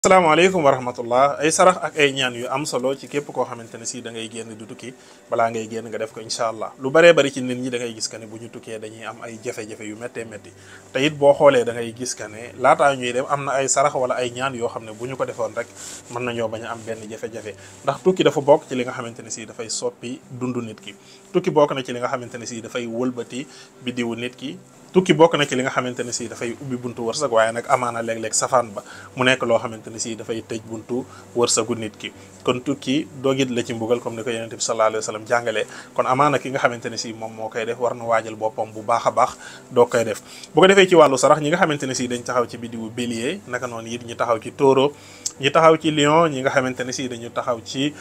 Assalamualaikum warahmatullah ay sarax ak ay ñaan yu am solo ci képp koo xamante ne si da ngay génn du tukki balaa ngay génn nga def ko incha allah lu baree bari ci nit ñi da ngay gis que ne bu ñu tukkee dañuy am ay jafe-jafe yu méttee métti te it boo xoolee da ngay gis que ne laataa ñuy dem am na ay sarax wala ay ñaan yoo xam ne bu ñu ko defoon rek mën nañoo bañ a am benn jafe-jafe ndax tukki dafa bokk ci li nga xamante ne si dafay soppi dundu nit ki tukki bokk na ci li nga xamante ne si dafay wëlbati biddiwu nit ki tukki bokk na ci li nga xamante ne si dafay ubbi buntu wërsëg waaye nag amaana léeg-léeg safaan ba mu nekk loo xamante ne si dafay tëj buntu wërsëgu nit ki kon tukki doogit la ci mbugal comme ni ko yonent bi sallallahu alayhi wa sallam jàngalee kon amaana ki nga xamante ne si moom moo koy def war na waajal boppam bu baax a baax doo koy def bu ko defee ci wàllu sarax ñi nga xamante ne si dañ taxaw ci biddiwu bélier naka noonu it ñi taxaw ci taureau ñi taxaw ci lion ñi nga xamante ne si dañu taxaw ci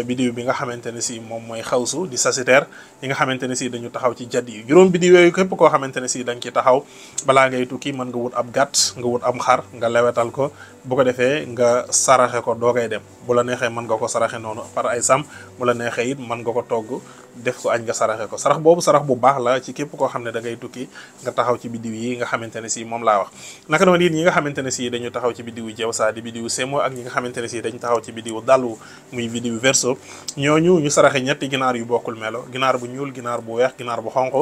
biddiw bi nga xamante ne si moom mooy xawsu di sagittaire ñi nga xamante ne si dañu taxaw ci jadd yi juróom biddiw yooyu képp koo xamante ne si da nga ci taxaw balaa ngay tukki mën nga wut ab gàtt nga wut am xar nga lewetal ko bu ko defee nga saraxe ko doogay dem bu la neexee mën nga ko saraxe noonu par ay sam bu la neexee it mën nga ko togg def ko añ nga saraxe ko sarax boobu sarax bu baax la ci képp koo xam ne da ngay tukki nga taxaw ci biddiw yi nga xamante ne si moom laa wax naka noonu it ñi nga xamante ne si dañu taxaw ci biddiwu jawsa di biddiwu semo ak ñi nga xamante ne si dañu taxaw ci biddiwu dalu muy biddiwu verseau ñooñu ñu saraxe ñetti ginaar yu bokkul melo ginaar bu ñuul ginaar bu weex ginaar bu xonq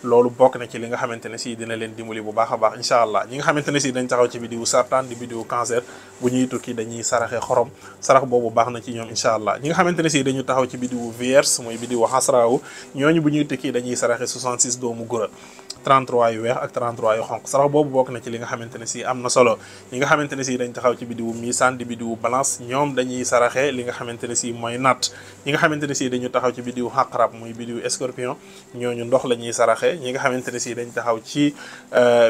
loolu bokk na ci li nga xamante ne si dina leen dimbali bu baax a baax incha allah ñi nga xamante ne si dañ taxaw ci biddiwu sartaan di biddiwu cancer bu ñuy tukki dañuy saraxe xorom sarax boobu baax na ci ñoom incha allah ñi nga xamante ne si dañu taxaw ci biddiwu vierge muy biddiwu xasraawu ñooñu bu ñuy tukki dañuy saraxe 66 doomu gura 33 yu weex ak 33 yu xonq sarax boobu bokk na ci li nga xamante ne si am na solo ñi nga xamante ne si dañ taxaw ci biddiwu misaan di biddiwu balance ñoom dañuy saraxe li nga xamante ne si mooy natt ñi nga xamante ne si dañu taxaw ci biddiwu xaqarab muy biddiwu scorpion ñooñu ndox la ñuy saraxe ñi nga xamante ne si dañ taxaw ci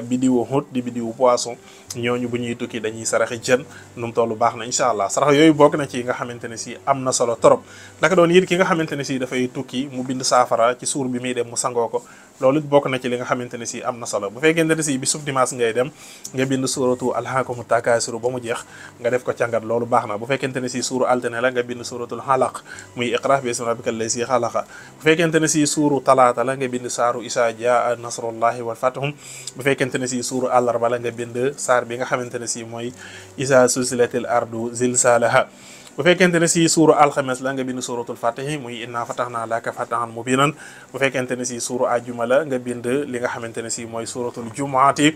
biddiwu xut di biddiwu poisson ñooñu bu ñuy tukki dañuy saraxe jën nu mu tollu baax na incha allah sarax yooyu bokk na ci nga xamante ne si am na solo trop naka doon it ki nga xamante ne si dafay tukki mu bind saafara ci suur bi muy dem mu sangoo ko loolu it bokk na ci li nga xamante ne si am na solo bu fekkente ne si bi sub dimanche ngay dem nga bind suratu alhaakumu takaasuru ba mu jeex nga def ko càngat loolu baax na bu fekkente ne si suuru altine la nga bind suratul xalaq muy iqra bi ismi rabbikal lazi xalaqa bu fekkente ne si suuru talaata la nga bind saaru isa jaa nasrullahi wal fathum bu fekkente ne si suuru àllarba la nga bind saar bi nga xamante ne si mooy isa sulsilatil ardu zilzalaha bu fekkente ne si suuru alxames la nga bind suratul fatihi muy inna fatahnaa laka fatahan mubinan bu fekkente ne si suuru ajjuma la nga bind li nga xamante ne si mooy suratul jumuati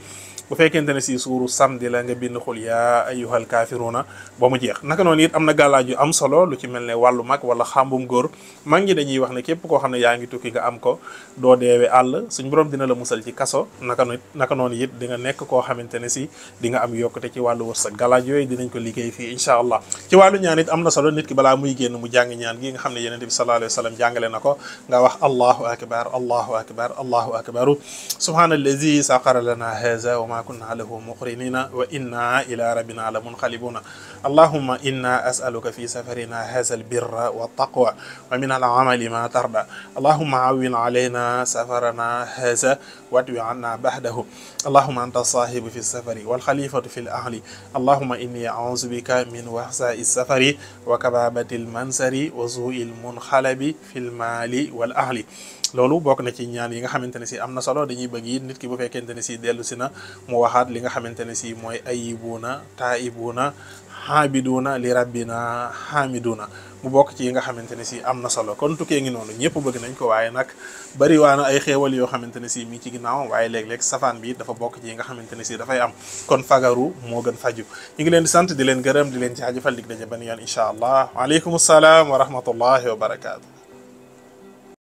bu fekkente ne si suuru samedi la nga bind xul yaa ayyuhal kafiruna ba mu jeex naka noonu it am na gàllaaj yu am solo lu ci mel ne wàllu mag wala xambum góor mag ñi dañuy wax ne képp koo xam ne yaa ngi tukki nga am ko doo deewee àll suñ borom dina la musal ci kaso naka noonu it di nga nekk koo xamante ne si di nga am yokkute ci wàllu wërsëg gàllaaj yooyu dinañ ko liggéey fii incha allah ci wàllu ñaan it am na solo nit ki balaa muy génn mu jàng ñaan gi nga xam ne yonent bi sallallahu alayhi wa sallam jàngale na ko nga wax allahu akbar allahu akbar allahu akbaru subhanallazi saqara lana haza wa ma kunna lahu muqrinina wa inna ila rabbina la munqalibuna allahumma inna as'aluka fi safarina haza albirra wa taqwa wa min al'amali ma tarda allahumma awwin alayna safarana haza watwi anna bahdahu allahumma anta sahibu fi safari wal khalifatu fil ahli allahumma inni a'udhu bika min wahsa'i safari wa kababatil mansari wa zu'il munxalabi fil mali wal ahli loolu bokk na ci ñaan yi nga xamante ne si am na solo dañuy bëgg it nit ki bu fekkente ne si dellu si na mu waxaat li nga xamante ne si mooy ayibuna taibuna xaabiduna li rabbina xaamiduna mu bokk ci yi nga xamante ne si am na solo kon tukkee ngi noonu ñëpp bëgg nañ ko waaye nag bari waa na ay xéewal yoo xamante ne si mi ci ginnaaw waaye léeg-léeg safaan bi dafa bokk ci yi nga xamante ne si dafay am kon fagaru moo gën faju ñu ngi leen di sant di leen gërëm di leen jaajëfal dig daje ban yoon incha allah waaleykum salaam wa rahmatullahi wa barakaatu